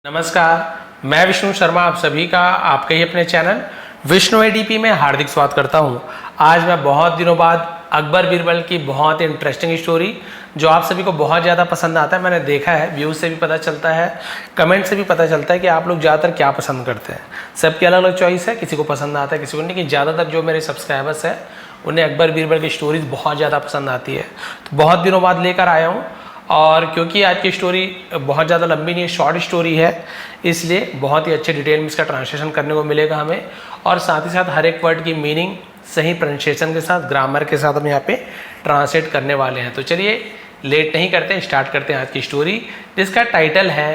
नमस्कार, मैं विष्णु शर्मा आप सभी का आपके ही अपने चैनल विष्णु एडीपी में हार्दिक स्वागत करता हूं। आज मैं बहुत दिनों बाद अकबर बीरबल की बहुत इंटरेस्टिंग स्टोरी जो आप सभी को बहुत ज़्यादा पसंद आता है, मैंने देखा है, व्यूज़ से भी पता चलता है, कमेंट से भी पता चलता है कि आप लोग ज़्यादातर क्या पसंद करते हैं। सबकी अलग अलग चॉइस है, किसी को पसंद आता है, किसी को नहीं, लेकिन ज़्यादातर जो मेरे सब्सक्राइबर्स हैं उन्हें अकबर बीरबल की स्टोरीज बहुत ज़्यादा पसंद आती है। तो बहुत दिनों बाद लेकर आया हूँ, और क्योंकि आज की स्टोरी बहुत ज़्यादा लंबी नहीं है, शॉर्ट स्टोरी है, इसलिए बहुत ही अच्छे डिटेल में इसका ट्रांसलेशन करने को मिलेगा हमें, और साथ ही साथ हर एक वर्ड की मीनिंग सही प्रोनाउंसिएशन के साथ, ग्रामर के साथ हम यहाँ पे ट्रांसलेट करने वाले हैं। तो चलिए लेट नहीं करते हैं, स्टार्ट करते हैं आज की स्टोरी, जिसका टाइटल है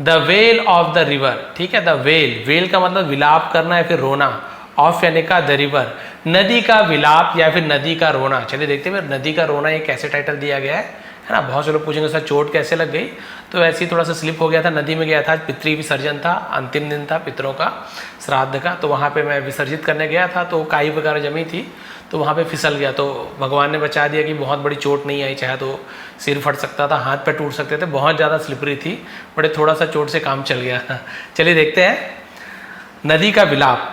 the well of the river. ठीक है, द वेल, वेल का मतलब विलाप करना या फिर रोना, ऑफ यानी का द रिवर, नदी का विलाप या फिर नदी का रोना। चलिए देखते हैं नदी का रोना ये कैसे टाइटल दिया गया है ना। बहुत से लोग पूछेंगे सर चोट कैसे लग गई, तो ऐसे ही थोड़ा सा स्लिप हो गया था, नदी में गया था, पितृ विसर्जन था, अंतिम दिन था पितरों का, श्राद्ध का, तो वहाँ पे मैं विसर्जित करने गया था, तो काई वगैरह जमी थी, तो वहाँ पे फिसल गया, तो भगवान ने बचा दिया कि बहुत बड़ी चोट नहीं आई, चाहे तो सिर फट सकता था, हाथ पैर टूट सकते थे, बहुत ज़्यादा स्लिपरी थी, बड़े थोड़ा सा चोट से काम चल गया। चलिए देखते हैं नदी का विलाप।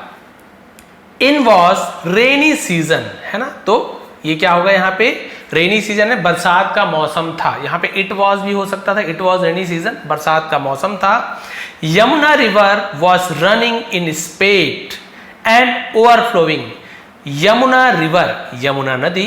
इन वॉज रेनी सीजन, है ना, तो ये क्या होगा यहाँ पे, रेनी सीजन है, बरसात का मौसम था। यहाँ पे इट वॉज भी हो सकता था, इट वॉज रेनी सीजन, बरसात का मौसम था। Yamuna river was running in speed and overflowing. Yamuna river, Yamuna नदी,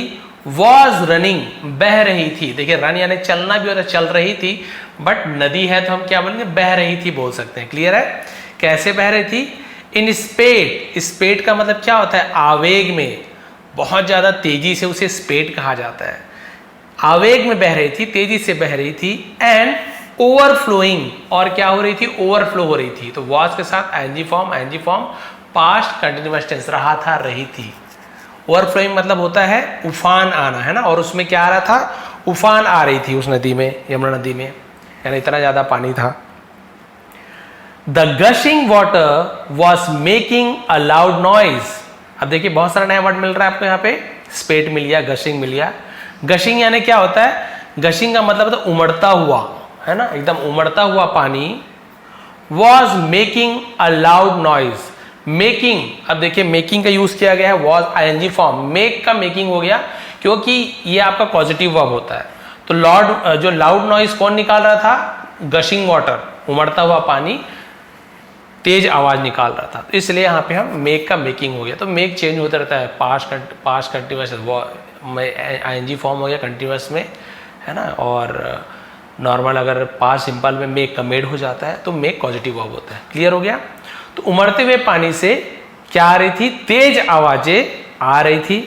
वॉज रनिंग, बह रही थी। देखिए रन यानी चलना भी होता है, चल रही थी, बट नदी है तो हम क्या बोलेंगे, बह रही थी बोल सकते हैं। क्लियर है, कैसे बह रही थी, इन स्पीड, स्पीड का मतलब क्या होता है, आवेग में, बहुत ज़्यादा तेजी से उसे स्पीड कहा जाता है। आवेग में बह रही थी, तेजी से बह रही थी। एंड ओवरफ्लोइंग, और क्या हो रही थी, ओवरफ्लो हो रही थी। तो वॉज के साथ ING form, past continuous tense, रहा था, रही थी। ओवरफ्लोइंग मतलब होता है उफान आना, है ना, और उसमें क्या आ रहा था, उफान आ रही थी उस नदी में, यमुना नदी में, यानी इतना ज़्यादा पानी था। The gushing water was making a loud noise. अब देखिए बहुत सारा नया वर्ड मिल रहा है आपको यहाँ पे, स्पेट मिल गया, गशिंग मिल गया। गशिंग यानी क्या होता है, गशिंग का मतलब होता है उमड़ता हुआ, है ना, एकदम उमड़ता हुआ पानी। Was making a loud noise, making, अब देखिए मेकिंग का यूज किया गया है, वॉज आईएनजी फॉर्म, मेक का मेकिंग हो गया, क्योंकि ये आपका पॉजिटिव वर्ब होता है। तो लॉर्ड, जो लाउड नॉइज कौन निकाल रहा था, गशिंग वाटर, उमड़ता हुआ पानी तेज आवाज निकाल रहा था, तो इसलिए यहाँ पे हम मेक का मेकिंग हो गया। तो मेक चेंज होता रहता है, पास्ट कंटिन्यूअस आईएनजी फॉर्म हो गया कंटिन्यूअस में, है ना, और नॉर्मल अगर पास्ट सिंपल में मेक का मेड हो जाता है तो मेक पॉजिटिव वर्ब होता है। क्लियर हो गया। तो उमड़ते हुए पानी से क्या आ रही थी, तेज आवाजें आ रही थी।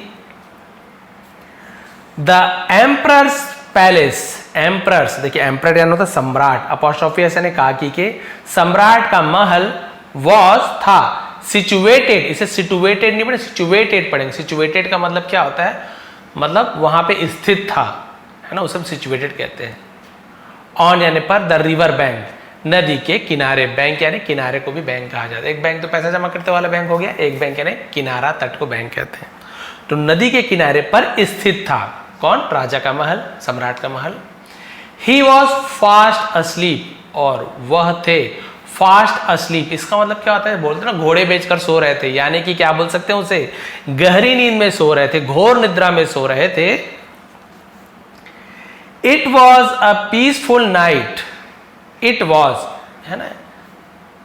द एम्परर्स पैलेस, एम्परर्स, देखिए एम्परर यानी होता सम्राट, अपॉस्ट्रोफी यानी काकी के, सम्राट का महल, वॉज था, सिचुएटेड, इसे सिचुएटेड नहीं पढ़े, सिचुएटेड पढ़ेंगे। सिचुएटेड का मतलब क्या होता है, मतलब वहां पे स्थित था, है ना, उसे हम सिचुएटेड कहते हैं। ऑन यानी पर, द रिवर बैंक, नदी के किनारे, बैंक यानी किनारे को भी बैंक कहा जाता है। एक बैंक तो पैसा जमा करते वाला बैंक हो गया, एक बैंक यानी किनारा, तट को बैंक कहते हैं। तो नदी के किनारे पर स्थित था कौन, राजा का महल, सम्राट का महल। ही वॉज फास्ट अस्लीप, और वह थे फास्ट अस्लीप। इसका मतलब क्या होता है, बोलते हैं ना घोड़े बेचकर सो रहे थे, यानी कि क्या बोल सकते हैं उसे, गहरी नींद में सो रहे थे, घोर निद्रा में सो रहे थे। It was a peaceful night, it was, है ना,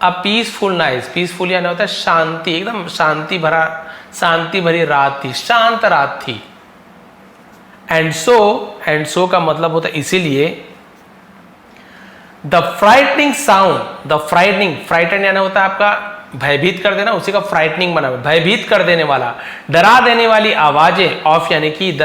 अ पीसफुल नाइट, पीसफुल यानी होता है शांति, एकदम शांति भरी रात थी, शांत रात थी। एंड सो का मतलब होता है इसीलिए। The frightening sound, the frightening, frighten यानी होता है आपका भयभीत कर देना, उसी का फ्राइटनिंग बना, भयभीत कर देने वाला, डरा देने वाली आवाजें, ऑफ यानी कि द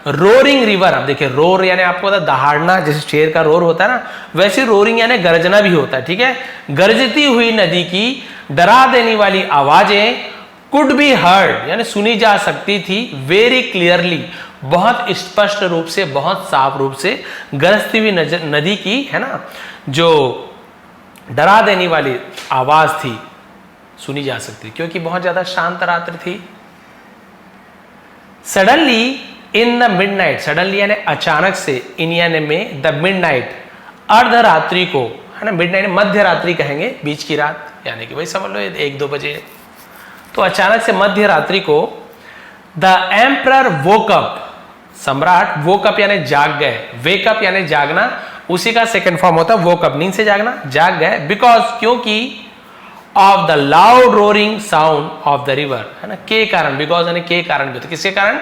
रोरिंग रिवर। अब देखिए रोर यानी आपको पता दहाड़ना, जैसे शेर का रोर होता है ना, वैसे रोरिंग यानी गरजना भी होता है। ठीक है, गरजती हुई नदी की डरा देने वाली आवाजें, कुड बी हर्ड यानी सुनी जा सकती थी, वेरी क्लियरली, बहुत स्पष्ट रूप से, बहुत साफ रूप से, गरजती हुई नदी की, है ना, जो डरा देने वाली आवाज थी सुनी जा सकती, क्योंकि बहुत ज्यादा शांत रात्रि थी। Suddenly in the midnight, suddenly यानी अचानक से, इन यानी में, द मिडनाइट, अर्धरात्रि को, है है ना, मिडनाइट मध्य रात्रि कहेंगे, बीच की रात, यानी कि वही समझ लो 1-2 बजे। तो अचानक से मध्य रात्रि को द एम्परर वोक अप, सम्राट वोक अप यानी जाग गए, वेकअप यानी जागना, उसी का सेकंड फॉर्म होता है वोक अप, नींद से जागना, जाग गए, बिकॉज क्योंकि of the loud roaring sound of the river, है ना, के कारण, बिकॉज यानी के कारण भी होता है, किसके कारण,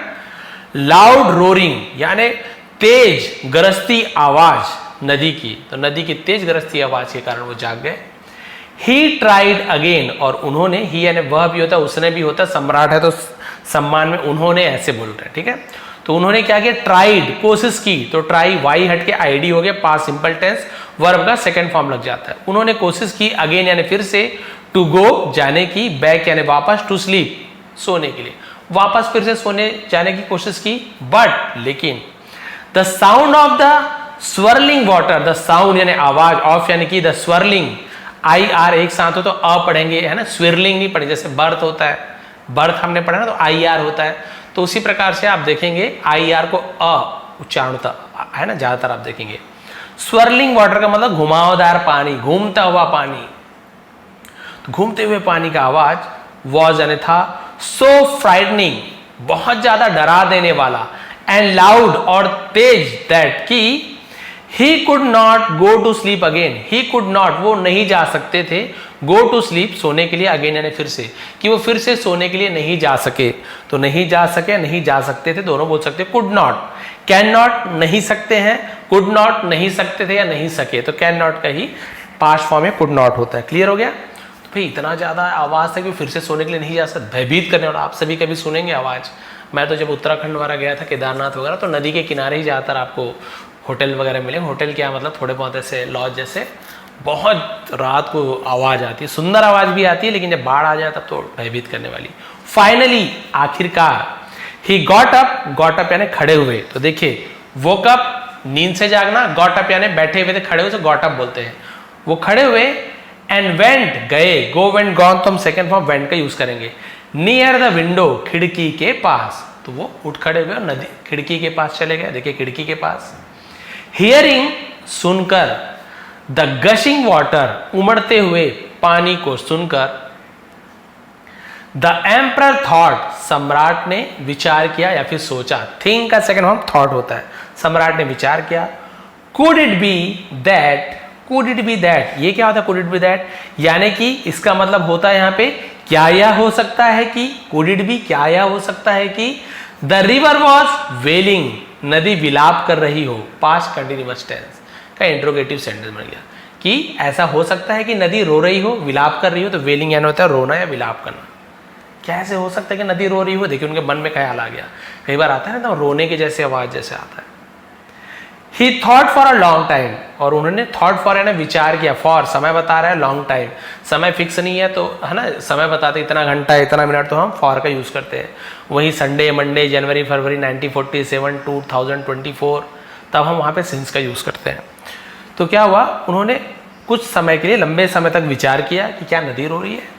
लाउड रोरिंग यानी तेज गरजती आवाज नदी की, तो नदी की तेज गरजती आवाज के कारण वो जाग गए। ही ट्राइड अगेन, और उन्होंने, ही यानी वह भी होता है, उसने भी होता है, सम्राट है तो सम्मान में उन्होंने ऐसे बोल रहे हैं, ठीक है। तो उन्होंने क्या किया, ट्राइड, कोशिश की, तो ट्राई वाई हट के आईडी हो गया, पास्ट सिंपल टेंस, वर्ब का सेकंड फॉर्म लग जाता है। उन्होंने कोशिश की, अगेन यानी फिर से, टू गो जाने की, बैक यानी वापस, टू स्लीप सोने के लिए, वापस फिर से सोने जाने की कोशिश की, बट लेकिन the sound of the swirling water, the sound यानी आवाज, ऑफ यानी कि द स्वर्लिंग, आई आर एक साथ हो तो अ पढ़ेंगे, है ना, स्विरलिंग नहीं पढ़ेंगे, जैसे बर्थ होता है, बर्थ हमने पढ़ा ना तो आई आर होता है, तो उसी प्रकार से आप देखेंगे आई आर को अ उच्चारण होता है ना, ज्यादातर आप देखेंगे। स्वर्लिंग वाटर का मतलब घुमावदार पानी, घूमता हुआ पानी, घूमते हुए पानी का आवाज, वॉज यानी था, सो फ्राइटनिंग बहुत ज्यादा डरा देने वाला, एंड लाउड और तेज, दैट की he could not go to sleep again, he could not वो नहीं जा सकते थे, गो टू स्लीप सोने के लिए, अगेन यानी फिर से, कि वो फिर से सोने के लिए नहीं जा सके, तो नहीं जा सके, नहीं जा सकते थे, दोनों बोल सकते, कुड नॉट, कैन नॉट नहीं सकते हैं, कुड नॉट नहीं सकते थे या नहीं सके, तो कैन नॉट का ही पास्ट फॉर्म में कुड नॉट होता है। क्लियर हो गया। तो भाई इतना ज्यादा आवाज था कि फिर से सोने के लिए नहीं जा सकते, भयभीत करने वाला, आप सभी कभी सुनेंगे आवाज। मैं तो जब उत्तराखंड वगैरह गया था, केदारनाथ वगैरह, तो नदी के किनारे ही ज्यादातर आपको होटल वगैरह मिलेंगे, होटल क्या मतलब थोड़े बहुत ऐसे लॉज जैसे, बहुत रात को आवाज आती है, सुंदर आवाज भी आती है, लेकिन जब बाढ़ आ जाए तब तो भयभीत करने वाली। फाइनली आखिरकार, ही गॉट अप यानी खड़े हुए, तो देखिए वोक अप नींद से जागना, गॉट अप यानी बैठे हुए थे, खड़े हुए से गॉट अप बोलते हैं, वो खड़े हुए, एंड वेंट गए, गो वेंट गॉन तो हम सेकंड फॉर्म वेंट का यूज करेंगे, नियर द विंडो खिड़की के पास, तो वो उठ खड़े हुए और नदी खिड़की के पास चले गए, देखिए खिड़की के पास। हियरिंग सुनकर, द गशिंग वाटर उमड़ते हुए पानी को सुनकर, द एम्परर थॉट सम्राट ने विचार किया या फिर सोचा, थिंक का सेकंड फॉर्म थॉट होता है, सम्राट ने विचार किया। Could it be that, could it be that, ये क्या होता है कुड इट बी दैट, यानी कि इसका मतलब होता है यहाँ पे क्या यह हो सकता है कि, कुड इट बी क्या यह हो सकता है कि, द रिवर वॉज वेलिंग, नदी विलाप कर रही हो, पास्ट कंटिन्यूअस टेंस का इंट्रोगेटिव सेंटेंस बन गया, कि ऐसा हो सकता है कि नदी रो रही हो, विलाप कर रही हो, तो वेलिंग यानी होता है रोना या विलाप करना। कैसे हो सकता है कि नदी रो रही हो, देखिए उनके मन में ख्याल आ गया, कई बार आता है ना तो रोने की जैसे आवाज जैसे आता है। ही thought for a long time, और उन्होंने थॉट फॉर है ना विचार किया, फॉर समय बता रहा है, लॉन्ग टाइम समय फिक्स नहीं है, तो है ना समय बताते इतना घंटा इतना मिनट, तो हम फॉर का यूज करते हैं। वही संडे मंडे जनवरी फरवरी 1947 2024, तब हम वहां पे सिंस का यूज करते हैं। तो क्या हुआ, उन्होंने कुछ समय के लिए लंबे समय तक विचार किया कि क्या नदी रो रही है,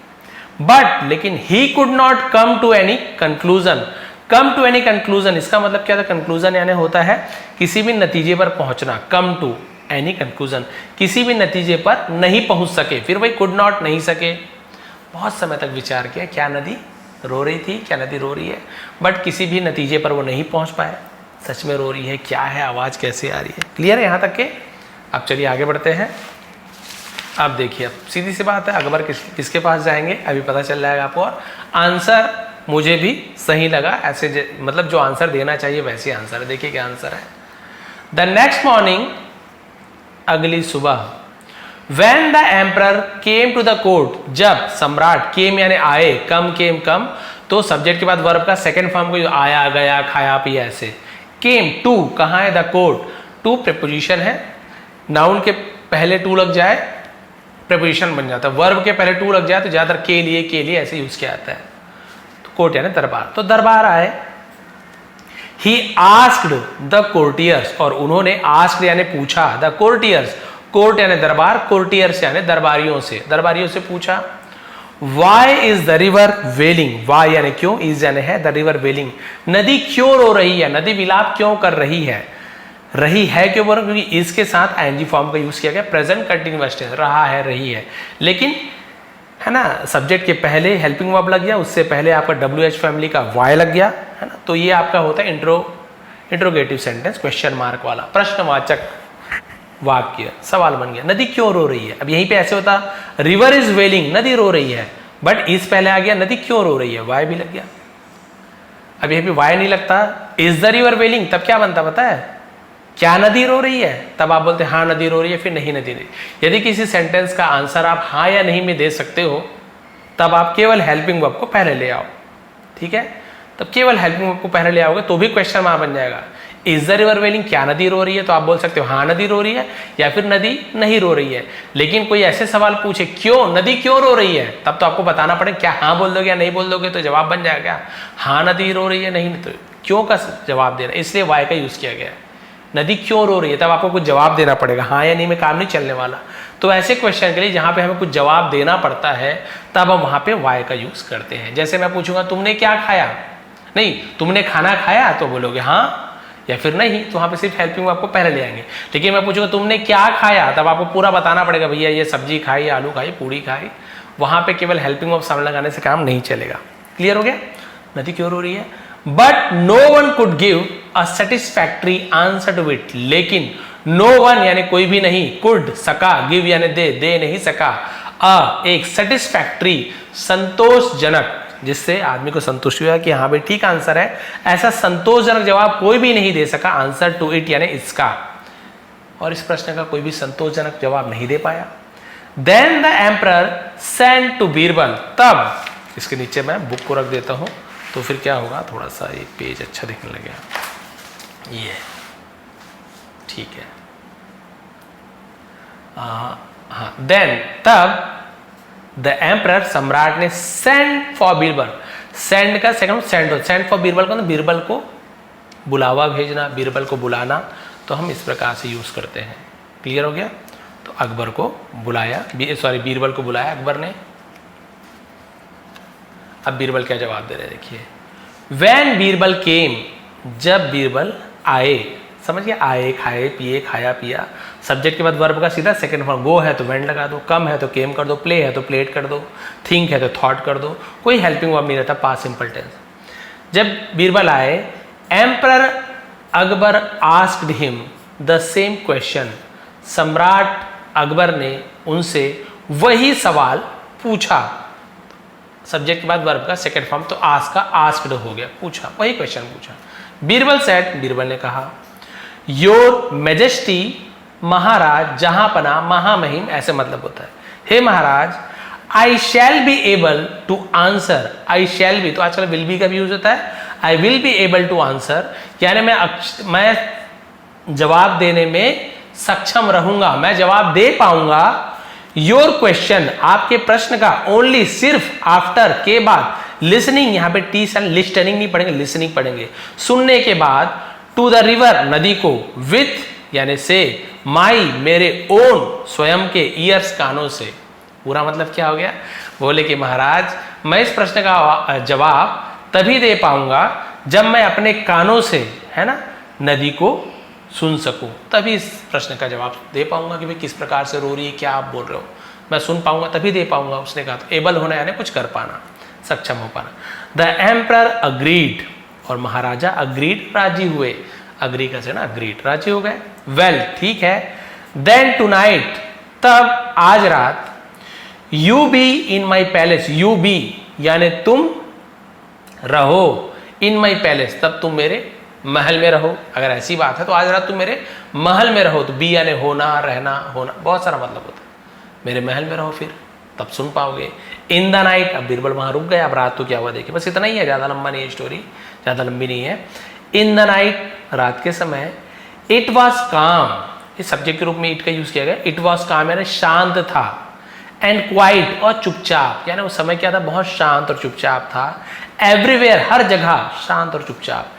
बट लेकिन he could not come to any conclusion, come to any conclusion इसका मतलब क्या था, कंक्लूजन यानी होता है किसी भी नतीजे पर पहुंचना, कम टू एनी कंक्लूजन किसी भी नतीजे पर नहीं पहुंच सके, फिर वही कुड नॉट नहीं सके, बहुत समय तक विचार किया क्या नदी रो रही थी, क्या नदी रो रही है, बट किसी भी नतीजे पर वो नहीं पहुंच पाए, सच में रो रही है, क्या है आवाज कैसे आ रही है। क्लियर है यहाँ तक के। अब चलिए आगे बढ़ते हैं। अब देखिए, अब सीधी सी बात है, अकबर किसके पास जाएंगे अभी पता चल जाएगा आपको, और आंसर मुझे भी सही लगा, ऐसे मतलब जो आंसर देना चाहिए वैसे आंसर है। देखिए क्या आंसर है, द नेक्स्ट मॉर्निंग अगली सुबह, When the emperor came to the court, जब सम्राट, came यानी आए, कम केम कम, तो सब्जेक्ट के बाद वर्ब का सेकंड फॉर्म को आया गया खाया पिया ऐसे, came टू कहाँ है, द कोर्ट, टू प्रेपोजिशन है, नाउन के पहले टू लग जाए प्रेपोजिशन बन जाता है, वर्ब के पहले टू लग जाए तो ज्यादातर के लिए ऐसे यूज किया जाता है। तो कोर्ट यानी दरबार, तो दरबार आए। He asked the courtiers, और उन्होंने asked यानी पूछा, the courtiers, कोर्ट यानी दरबार, कोर्टियर्स यानी दरबारियों से पूछा। Why is the river wailing? Why यानी क्यों, is यानी है, the river wailing नदी क्यों रो रही है, नदी विलाप क्यों कर रही है। रही है क्यों बोल रहा हूं? क्योंकि इसके साथ आईएनजी फॉर्म का यूज किया गया, प्रेजेंट कंटिन्यूअस टेंस, रहा है, रही है, लेकिन है ना सब्जेक्ट के पहले हेल्पिंग वर्ब लग गया, उससे पहले आपका WH फैमिली का वाई लग गया, है ना, तो ये आपका होता है इंट्रोगेटिव सेंटेंस, क्वेश्चन मार्क वाला, प्रश्नवाचक वाक्य, सवाल बन गया। नदी क्यों रो रही है? अब यहीं पे ऐसे होता, रिवर इज वेलिंग, नदी रो रही है, बट इस पहले आ गया, नदी क्यों रो रही है, वाई भी लग गया। अब यहीं पे वाई नहीं लगता, इज द रिवर वेलिंग, तब क्या बनता पता है? क्या नदी रो रही है? तब आप बोलते हाँ नदी रो रही है, फिर नहीं नदी नहीं। यदि किसी सेंटेंस का आंसर आप हाँ या नहीं में दे सकते हो, तब आप केवल हेल्पिंग वर्ब को पहले ले आओ, ठीक है, तब केवल हेल्पिंग वर्ब को पहले ले आओगे तो भी क्वेश्चन मार्क बन जाएगा। इज द रिवर वेलिंग, क्या नदी रो रही है, तो आप बोल सकते हो हाँ नदी रो रही है, या फिर नदी नहीं रो रही है। लेकिन कोई ऐसे सवाल पूछे क्यों, नदी क्यों रो रही है, तब तो आपको बताना पड़ेगा, क्या हाँ बोल दोगे या नहीं बोल दोगे तो जवाब बन जाएगा, हाँ नदी रो रही है, नहीं तो क्यों का जवाब देना, इसलिए वाई का यूज किया गया है। नदी क्यों रो रही है, तब आपको कुछ जवाब देना पड़ेगा, हाँ या नहीं में काम नहीं चलने वाला। तो ऐसे क्वेश्चन के लिए जहां पे हमें कुछ जवाब देना पड़ता है, तब हम वहां पे वाई का यूज करते हैं। जैसे मैं पूछूंगा तुमने क्या खाया, नहीं तुमने खाना खाया, तो बोलोगे हाँ या फिर नहीं, तो वहां पे सिर्फ हेल्पिंग वर्ब को पहले ले आएंगे। लेकिन मैं पूछूंगा तुमने क्या खाया, तब आपको पूरा बताना पड़ेगा, भैया ये सब्जी खाई, आलू खाई, पूड़ी खाई। वहां पे केवल हेल्पिंग वर्ब सामने लगाने से काम नहीं चलेगा। क्लियर हो गया? नदी क्यों रो रही है, but no one could give a satisfactory answer to it, लेकिन नो वन यानी कोई भी नहीं, कुड सका, गिव यानी दे नहीं सका, एक सेटिस्फैक्ट्री संतोषजनक, जिससे आदमी को संतुष्टि हुआ कि हाँ भाई ठीक आंसर है, ऐसा संतोषजनक जवाब कोई भी नहीं दे सका, आंसर टू इट यानी इसका, और इस प्रश्न का कोई भी संतोषजनक जवाब नहीं दे पाया। Then the emperor send to Birbal, तब इसके नीचे मैं बुक को रख देता हूं, तो फिर क्या होगा, थोड़ा सा एक पेज अच्छा दिखने लगेगा, ये ठीक है। हाँ, देन तब द एम्परर, सम्राट ने सेंड फॉर बीरबल, सेंड का सेकंड सेंड फॉर बीरबल को, बीरबल को बुलावा भेजना, बीरबल को बुलाना, तो हम इस प्रकार से यूज करते हैं। क्लियर हो गया? तो अकबर को बुलाया, बीरबल को बुलाया अकबर ने। अब बीरबल क्या जवाब दे रहे हैं देखिए, वैन बीरबल केम, जब बीरबल आए, समझिए आए, खाए, पिए, खाया पिया, सब्जेक्ट के बाद वर्ब का सीधा सेकंड फॉर्म, गो है तो वेंट लगा दो, कम है तो केम कर दो, प्ले है तो प्लेड कर दो, थिंक है तो थॉट कर दो, कोई हेल्पिंग वर्ब नहीं रहता, पास्ट सिंपल टेंस। जब बीरबल आए, emperor Akbar asked him the same question, सम्राट अकबर ने उनसे वही सवाल पूछा, सब्जेक्ट के बाद वर्ब का सेकंड फॉर्म, तो आस्क का आस्क्ड हो गया, पूछा, वही क्वेश्चन पूछा। बीरबल सेड, बीरबल ने कहा, योर मेजेस्टी, महाराज, जहांपना, महामहिम, ऐसे मतलब होता है, हे महाराज, I shall be able to answer, I shall be, तो आजकल विल बी का भी यूज होता है, I will be able to answer, यानी मैं जवाब देने में सक्षम रहूंगा, मैं जवाब दे पाऊंगा, योर क्वेश्चन, आपके प्रश्न का, ओनली, सिर्फ, आफ्टर, के बाद, लिसनिंग, यहां पे टी सन, लिस्टनिंग नहीं पढ़ेंगे, लिसनिंग पढ़ेंगे, सुनने के बाद, टू द रिवर, नदी को, विथ यानी से, माई, मेरे ओन, स्वयं के, ईयर्स, कानों से। पूरा मतलब क्या हो गया, बोले कि महाराज मैं इस प्रश्न का जवाब तभी दे पाऊंगा जब मैं अपने कानों से, है ना, नदी को सुन सकूं, तभी इस प्रश्न का जवाब दे पाऊंगा कि भाई किस प्रकार से रो रही है, क्या आप बोल रहे हो, मैं सुन पाऊंगा तभी दे पाऊंगा। उसने कहा, तो एबल होना यानी कुछ कर पाना, सक्षम हो पाना। द एम्परर अग्रीड, और महाराजा अग्रीड, राजी हुए, अग्री का से ना अग्रीड, राजी हो गए। वेल, ठीक है। देन टुनाइट, तब आज रात, you be in my palace, you be यानी तुम रहो, इन माई पैलेस, तब तुम मेरे महल में रहो। अगर ऐसी बात है तो आज रात तुम मेरे महल में रहो, तो बी यानी होना, रहना, होना, बहुत सारा मतलब होता है। मेरे महल में रहो, फिर तब सुन पाओगे। इन द नाइट, अब बीरबल वहां रुक गए, अब रात तो क्या हुआ देखिए, बस इतना ही है, ज्यादा लंबा नहीं है स्टोरी, ज्यादा लंबी नहीं है। इन द नाइट, रात के समय, इट वॉज काम, इस सब्जेक्ट के रूप में इट का यूज किया गया, इट वॉज काम यानी शांत था, एंड क्वाइट और चुपचाप, यानी उस समय क्या था, बहुत शांत और चुपचाप था। एवरीवेयर, हर जगह शांत और चुपचाप।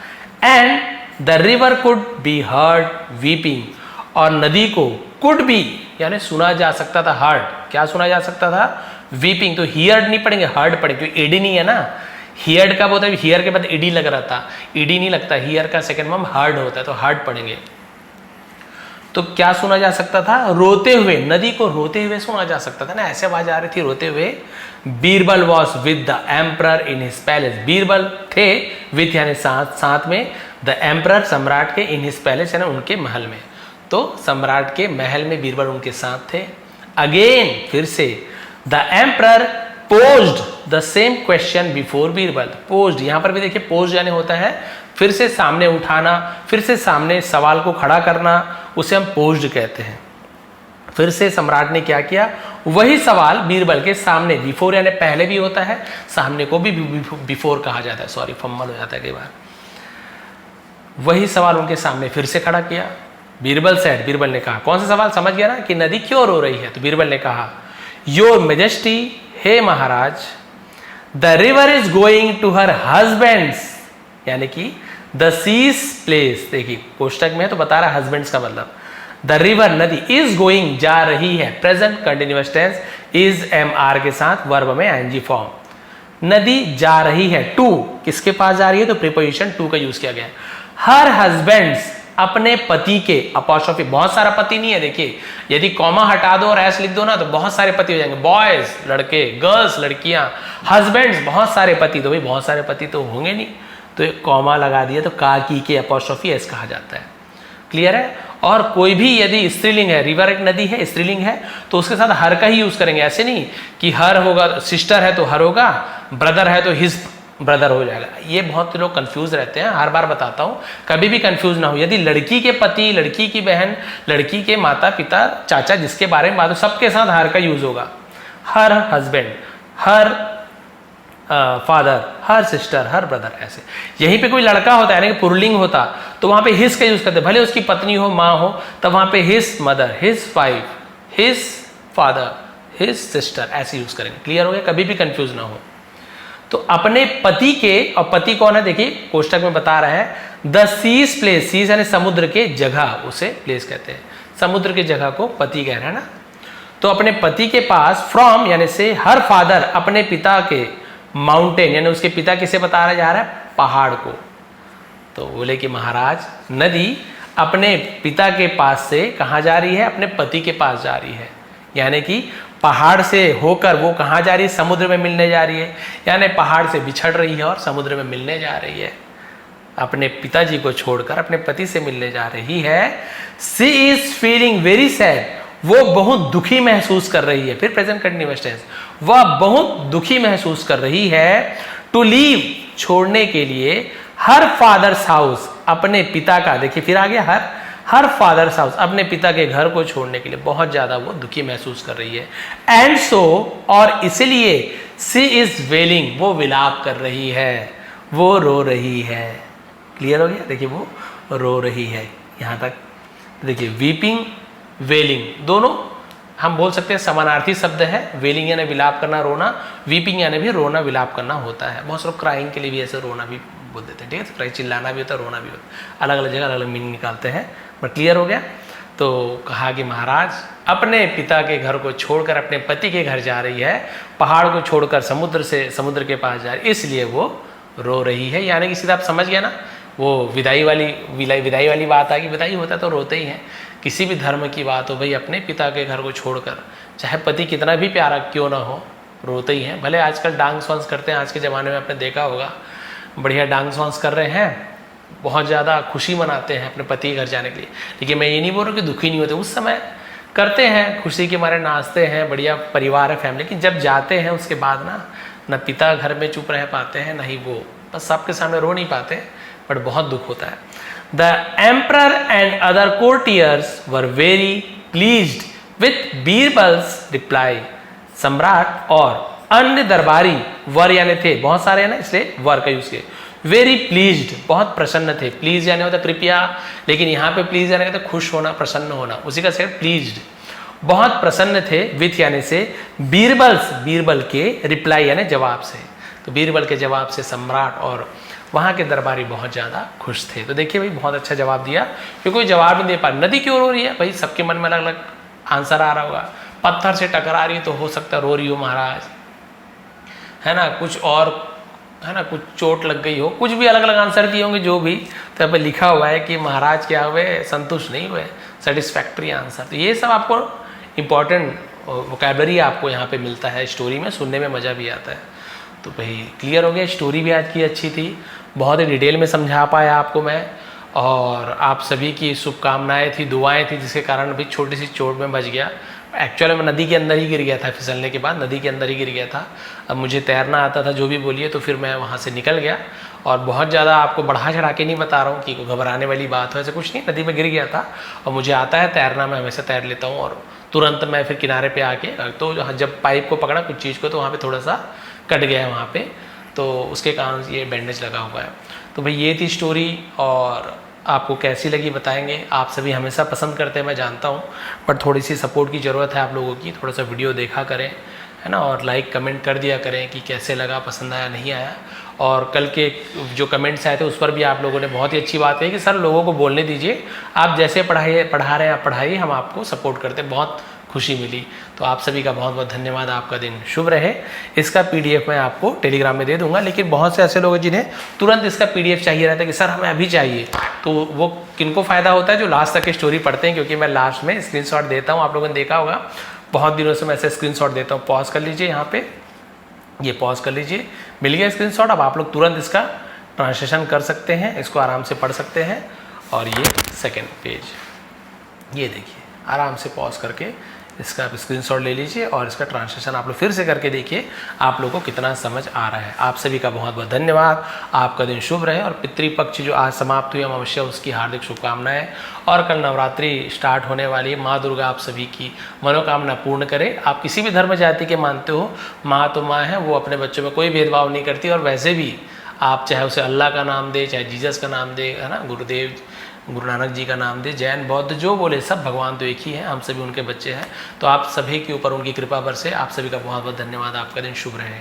And the river could be heard weeping, और नदी को कुड बी यानी सुना जा सकता था, हर्ड, क्या सुना जा सकता था, वीपिंग, तो हियर्ड नहीं पढ़ेंगे, हर्ड पढ़ेंगे, क्योंकि एडी नहीं है ना, हियर्ड का होता है, हियर के बाद ईडी लग रहा था, ईडी नहीं लगता, हियर का सेकंड फॉर्म हर्ड होता है, तो हर्ड पढ़ेंगे। तो क्या सुना जा सकता था? रोते हुए, नदी को रोते हुए सुना जा सकता था ना, ऐसे आवाज आ रही थी रोते हुए। Birbal was with the emperor in his palace, Birbal थे विथ यानी साथ में, द एम्परर सम्राट के, इन हिज पैलेस यानी उनके महल में। तो सम्राट के महल में बीरबल उनके साथ थे। अगेन फिर से, the emperor posed the same question before Birbal, posed यहां पर भी देखिए पोज्ड यानी होता है फिर से सामने उठाना, फिर से सामने सवाल को खड़ा करना, उसे हम पोज्ड कहते हैं। फिर से सम्राट ने क्या किया, वही सवाल बीरबल के सामने, बिफोर यानी पहले भी होता है, सामने को भी बिफोर कहा जाता है, सॉरी फम्बल हो जाता है कई बार। वही सवाल उनके सामने फिर से खड़ा किया। बीरबल सेड, बीरबल ने कहा, कौन सा सवाल समझ गया ना कि नदी क्यों रो रही है? तो बीरबल ने कहा, योर मेजेस्टी, हे महाराज, the river is going to her husbands, यानी कि द सीज प्लेस, देखिए कोष्टक में तो बता रहा है हस्बैंड्स का मतलब, द रिवर नदी, इज गोइंग जा रही है, present continuous tense, is am are के साथ, वर्ब में आईएनजी फॉर्म। नदी जा रही है, टू किसके पास जा रही है? तो प्रीपोजिशन टू का यूज किया गया है। हर हस्बैंड्स, अपने पति के, अपॉस्ट्रोफी, बहुत सारा पति नहीं है, देखिए यदि कॉमा हटा दो और एस लिख दो ना तो बहुत सारे पति हो जाएंगे, बॉयज लड़के, गर्ल्स लड़कियां, हस्बैंड्स बहुत सारे पति, तो भाई बहुत सारे पति तो होंगे नहीं, तो एक कॉमा लगा दिया तो का की के अपॉस्ट्रोफी एस कहा जाता है। क्लियर है? और कोई भी यदि स्त्रीलिंग है, रिवर एक नदी है, स्त्रीलिंग है, तो उसके साथ हर का ही यूज करेंगे, ऐसे नहीं कि हर होगा, सिस्टर है तो हर होगा, ब्रदर है तो हिज ब्रदर हो जाएगा। ये बहुत लोग कंफ्यूज रहते हैं, हर बार बताता हूं, कभी भी कंफ्यूज ना हो। यदि लड़की के पति, लड़की की बहन, लड़की के माता पिता, चाचा, जिसके बारे में बात हो, सबके साथ हर का यूज होगा। Her husband, her father, her sister, her brother, ऐसे। यहीं पे कोई लड़का होता है यानी कि पुल्लिंग होता तो वहां पे हिज का यूज करते, भले उसकी पत्नी हो, माँ हो, तब वहां पे his mother, his wife, his father, his sister, ऐसे यूज करेंगे। क्लियर हो गया? कभी भी कंफ्यूज ना हो। तो अपने पति के, और पति कौन है देखिए कोष्टक में बता रहा है, द सीज प्लेस, सीज यानी समुद्र के जगह, उसे प्लेस कहते हैं, समुद्र की जगह को पति कह रहा है ना। तो अपने पति के पास, फ्रॉम यानी से, हर फादर, अपने पिता के, माउंटेन यानी उसके पिता किसे बता जा रहा है? पहाड़ को। तो बोले कि महाराज, नदी अपने पिता के पास से कहाँ जा रही है? अपने पति के पास जा रही है, यानी कि पहाड़ से होकर वो कहाँ जा रही है? समुद्र में मिलने जा रही है, यानी पहाड़ से बिछड़ रही है और समुद्र में मिलने जा रही है। अपने पिताजी को छोड़कर अपने पति से मिलने जा रही है। सी इज फीलिंग वेरी सैड, वो बहुत दुखी महसूस कर रही है, फिर प्रेजेंट कंटिन्यूअस टेंस, वह बहुत दुखी महसूस कर रही है, टू लीव, छोड़ने के लिए, हर फादर्स हाउस, अपने पिता का, देखिए फिर आ गया हर फादर्स हाउस, अपने पिता के घर को छोड़ने के लिए बहुत ज्यादा वो दुखी महसूस कर रही है। एंड सो, और इसलिए, सी इज वेलिंग, वो विलाप कर रही है, वो रो रही है। क्लियर हो गया? देखिए वो रो रही है यहां तक। देखिए वीपिंग, वेलिंग, दोनों हम बोल सकते हैं समानार्थी शब्द है। वेलिंग यानी विलाप करना, रोना, वीपिंग यानी भी रोना, विलाप करना होता है। बहुत लोग क्राइंग के लिए भी ऐसे रोना भी बोल देते हैं, ठीक है? क्राई चिल्लाना भी होता है, रोना भी होता है, अलग अलग जगह अलग अलग मीनिंग निकालते हैं। बट क्लियर हो गया? तो कहा कि महाराज अपने पिता के घर को छोड़कर अपने पति के घर जा रही है, पहाड़ को छोड़कर समुद्र के पास जा रही है, इसलिए वो रो रही है। यानी कि सीधा आप समझ गया ना, वो विदाई वाली बात आ गई। विदाई होता तो रोते ही हैं। किसी भी धर्म की बात हो भाई, अपने पिता के घर को छोड़कर, चाहे पति कितना भी प्यारा क्यों ना हो, रोते ही हैं। भले आजकल डांस वांस करते हैं, आज के ज़माने में आपने देखा होगा, बढ़िया डांस वांस कर रहे हैं, बहुत ज़्यादा खुशी मनाते हैं अपने पति के घर जाने के लिए। लेकिन मैं ये नहीं बोल रहा कि दुखी नहीं होते, उस समय करते हैं, खुशी के मारे नाचते हैं, बढ़िया परिवार है, फैमिली। लेकिन जब जाते हैं उसके बाद ना पिता घर में चुप रह पाते हैं, ना ही वो, बस सबके सामने रो नहीं पाते, बट बहुत दुख होता है। The emperor and other courtiers were very pleased with Birbal's reply। सम्राट और अन्य दरबारी, वर यानी थे, बहुत सारे हैं ना इसलिए वर का यूज किया। वेरी प्लीज्ड, बहुत प्रसन्न थे। प्लीज यानी होता कृपया, लेकिन यहाँ पे प्लीज यानी तो खुश होना, प्रसन्न होना, उसी का से प्लीज्ड, बहुत प्रसन्न थे। विथ यानी से बीरबल के रिप्लाई यानी जवाब से। तो बीरबल के जवाब से सम्राट और वहां के दरबारी बहुत ज्यादा खुश थे। तो देखिए भाई बहुत अच्छा जवाब दिया, क्योंकि कोई जवाब नहीं दे पा। नदी क्यों रो रही है भाई? सबके मन में अलग अलग आंसर आ रहा होगा। पत्थर से टकरा रही है तो हो सकता है रो रही हो महाराज, है ना, कुछ और है ना, कुछ चोट लग गई हो, कुछ भी अलग अलग आंसर दिए होंगे जो भी। तो यहाँ पे लिखा हुआ है कि महाराज क्या हुए? संतुष्ट नहीं हुए। Satisfactory answer. तो ये सब आपको इम्पॉर्टेंट वोकैबलरी आपको यहाँ पे मिलता है स्टोरी में, सुनने में मज़ा भी आता है। तो भाई क्लियर हो गया, स्टोरी भी आज की अच्छी थी, बहुत ही डिटेल में समझा पाया आपको मैं, और आप सभी की शुभकामनाएं थी, दुआएं थी, जिसके कारण अभी छोटी सी चोट में बच गया। एक्चुअली मैं नदी के अंदर ही गिर गया था, फिसलने के बाद नदी के अंदर ही गिर गया था। अब मुझे तैरना आता था जो भी बोलिए, तो फिर मैं वहाँ से निकल गया। और बहुत ज़्यादा आपको बढ़ा चढ़ा के नहीं बता रहा हूँ कि घबराने वाली बात हो, ऐसा कुछ नहीं, नदी में गिर गया था और मुझे आता है तैरना, मैं हमेशा तैर लेता हूँ। और तुरंत मैं फिर किनारे पे आके, तो जब पाइप को पकड़ा कुछ चीज़ को, तो वहाँ पे थोड़ा सा कट गया है वहाँ पे, तो उसके कारण ये बैंडेज लगा हुआ है। तो भाई ये थी स्टोरी, और आपको कैसी लगी बताएंगे। आप सभी हमेशा पसंद करते हैं मैं जानता हूँ, बट थोड़ी सी सपोर्ट की ज़रूरत है आप लोगों की। थोड़ा सा वीडियो देखा करें, है ना, और लाइक कमेंट कर दिया करें कि कैसे लगा, पसंद आया नहीं आया। और कल के जो कमेंट्स आए थे उस पर भी आप लोगों ने बहुत ही अच्छी बात कही कि सर लोगों को बोलने दीजिए, आप जैसे पढ़ा रहे हैं आप पढ़ाइए, हम आपको सपोर्ट करते हैं। बहुत खुशी मिली। तो आप सभी का बहुत बहुत धन्यवाद, आपका दिन शुभ रहे। इसका पीडीएफ मैं आपको टेलीग्राम में दे दूंगा, लेकिन बहुत से ऐसे लोग हैं जिन्हें तुरंत इसका पीडीएफ चाहिए रहता है कि सर हमें अभी चाहिए। तो वो किनको फ़ायदा होता है, जो लास्ट तक की स्टोरी पढ़ते हैं, क्योंकि मैं लास्ट में स्क्रीनशॉट देता हूँ। आप लोगों ने देखा होगा बहुत दिनों से मैं ऐसे स्क्रीनशॉट देता हूँ। पॉज कर लीजिए, यहाँ पे ये पॉज कर लीजिए, मिल गया स्क्रीनशॉट। अब आप लोग तुरंत इसका ट्रांसलेशन कर सकते हैं, इसको आराम से पढ़ सकते हैं। और ये सेकेंड पेज, ये देखिए, आराम से पॉज करके इसका आप स्क्रीनशॉट ले लीजिए और इसका ट्रांसलेशन आप लोग फिर से करके देखिए, आप लोगों को कितना समझ आ रहा है। आप सभी का बहुत बहुत धन्यवाद, आपका दिन शुभ रहे। और पितृपक्ष जो आज समाप्त हुई अमावस्या, उसकी हार्दिक शुभकामनाएं। और कल नवरात्रि स्टार्ट होने वाली है, माँ दुर्गा आप सभी की मनोकामना पूर्ण करे। आप किसी भी धर्म जाति के मानते हो, माँ तो माँ है, वो अपने बच्चों में कोई भेदभाव नहीं करती। और वैसे भी आप चाहे उसे अल्लाह का नाम दे, चाहे जीसस का नाम दे, है ना, गुरुदेव गुरु नानक जी का नाम दे, जैन बौद्ध जो बोले, सब भगवान तो एक ही है, हम सभी उनके बच्चे हैं। तो आप सभी के ऊपर उनकी कृपा बरसे। आप सभी का बहुत बहुत धन्यवाद, आपका दिन शुभ रहे।